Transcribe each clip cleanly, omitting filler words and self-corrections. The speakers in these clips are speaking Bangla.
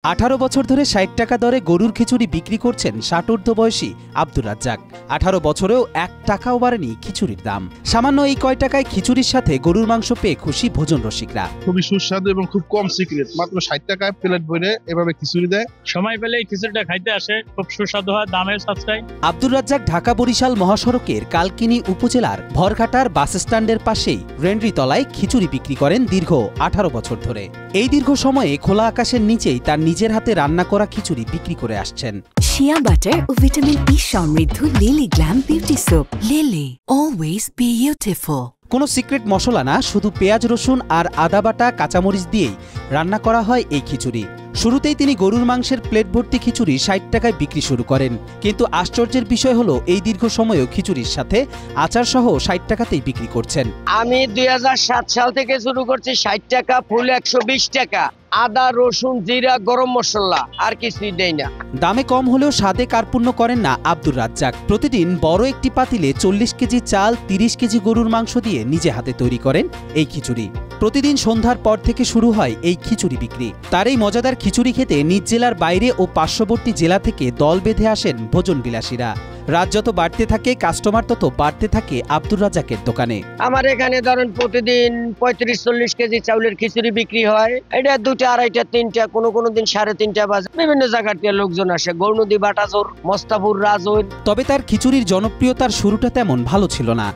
18 বছর ধরে 60 টাকা দরে গরুর খিচুড়ি বিক্রি করছেন 60 ঊর্ধ্ব বয়সী আব্দুর রাজ্জাক। 18 বছরেও 1 টাকাও বাড়েনি খিচুড়ির দাম। সামান্য এই কয় টাকায় খিচুড়ির সাথে গরুর মাংস পেয়ে খুশি ভোজন রসিকরা। খুবই সুস্বাদু এবং খুব কম সিক্রেট, মাত্র 60 টাকায় প্লেট ভরে এভাবে খিচুড়ি দেয়। সময় পেলে এই খিচুড়িটা খাইতে আসে, খুব সুস্বাদু হয়, দামের সাশ্রয়। আব্দুর রাজ্জাক ঢাকা বরিশাল মহাসড়কের কালকিনি উপজেলার ভরঘাটার বাস স্ট্যান্ডের পাশেই রেন্ড্রিতলায় খিচুড়ি বিক্রি করেন দীর্ঘ 18 বছর ধরে। এই দীর্ঘ সময়ে খোলা আকাশের নিচেই তার নিজের হাতে রান্না করা খিচুড়ি বিক্রি করে আসছেন। শিয়া বাটার ও ভিটামিন ই সমৃদ্ধ lily glam beauty soap. Lily, always beautiful. কোনো সিক্রেট মশলা না, শুধু পেঁয়াজ রসুন আর আদা বাটা কাঁচামরিচ দিয়েই রান্না করা হয় এই খিচুড়ি। শুরুতেই তিনি গরুর মাংসের প্লেট ভর্তি খিচুড়ি 60 টাকায় বিক্রি শুরু করেন, কিন্তু আশ্চর্যের বিষয় হলো এই দীর্ঘ সময়েও খিচুড়ির সাথে আচার সহ 60 টাকাতেই বিক্রি করছেন। আমি 2007 সাল থেকে শুরু করছি। 60 টাকা ফুল, 120 টাকা আদা রসুন জিরা গরম মশলা, আর কিছুই দেই না। দামে কম হলেও স্বাদে কার্পণ্য করেন না আব্দুর রাজ্জাক। প্রতিদিন বড় একটি পাতিলে 40 কেজি চাল, 30 কেজি গরুর মাংস দিয়ে নিজে হাতে তৈরি করেন এই খিচুড়ি। প্রতিদিন সন্ধ্যার পর থেকে শুরু হয় এই খিচুড়ি বিক্রি। তার এই মজাদার খিচুড়ি খেতে নিজ জেলার বাইরে ও পার্শ্ববর্তী জেলা থেকে দল বেঁধে আসেন ভোজন বিলাসীরা। রাত যত বাড়তে থাকে, কাস্টমার তত বাড়তে থাকে আব্দুর রাজ্জাকের দোকানে। আমার এখানে ধরেন প্রতিদিন 35-40 কেজি চাউলের খিচুড়ি বিক্রি হয়। এটা 2টা, 2.5টা, 3টা, কোনো দিন 3:30 বাজে। বিভিন্ন জায়গা থেকে লোকজন আসে, গৌরনদী, বাটাজোর, মস্তাপুর, রাজৈর। তবে তার খিচুড়ির জনপ্রিয়তার শুরুটা তেমন ভালো ছিল না।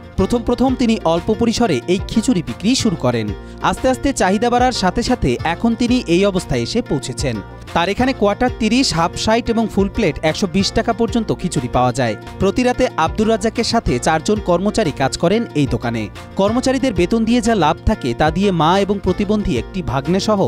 প্রথম তিনি অল্প পরিসরে এই খিচুড়ি বিক্রি শুরু করেন। আস্তে আস্তে চাহিদা বাড়ার সাথে সাথে এখন তিনি এই অবস্থায় এসে পৌঁছেছেন। তার এখানে কোয়ার্টার 30, হাফ 60 এবং ফুল প্লেট 120 টাকা পর্যন্ত খিচুড়ি পাওয়া যায়। প্রতি রাতে আব্দুর রাজ্জাকের সাথে 4 জন কর্মচারী কাজ করেন এই দোকানে। কর্মচারীদের বেতন দিয়ে যা লাভ থাকে তা দিয়ে মা এবং প্রতিবন্ধী একটি ভাগ্নে সহ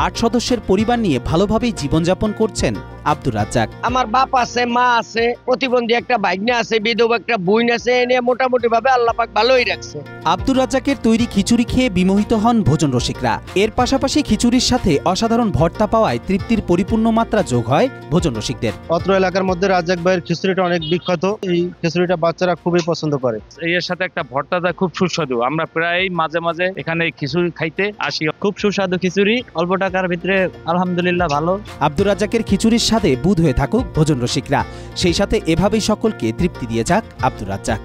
8 সদস্যের পরিবার নিয়ে ভালোভাবেই জীবনযাপন করছেন আব্দুর রাজ্জাক। আমার বাপ আছে, মা আছে, প্রতিবন্ধী একটা ভাগ্নে আছে, বিধবা একটা বোন আছে। এনে মোটামুটি ভাবে আল্লাহ পাক ভালোই রাখছে। আব্দুর রাজ্জাকের তৈরি খিচুড়ি খেয়ে বিমোহিত হন ভোজন রসিকরা। এর পাশাপাশি খিচুড়ির সাথে অসাধারণ ভর্তা পাওয়ায় তৃপ্তির পরিপূর্ণ মাত্রা যোগ হয় ভোজন রসিকদের। অত্র এলাকার মধ্যে রাজ্জাক ভাইয়ের খিচুড়িটা অনেক বিখ্যাত। এই খিচুড়িটা বাচ্চারা খুবই পছন্দ করে। এর সাথে একটা ভর্তাটা খুব সুস্বাদু। আমরা প্রায় মাঝে মাঝে এখানে খিচুড়ি খাইতে আসি। খুব সুস্বাদু খিচুড়ি, অল্প টাকার ভিতরে আলহামদুলিল্লাহ ভালো। আব্দুর রাজ্জাকের খিচুড়ির স্বাদে বুঁদ হয়ে থাকুক ভোজন রসিকরা। সেই সাথে এভাবেই সকলকে তৃপ্তি দিয়ে যাক আব্দুর রাজ্জাক।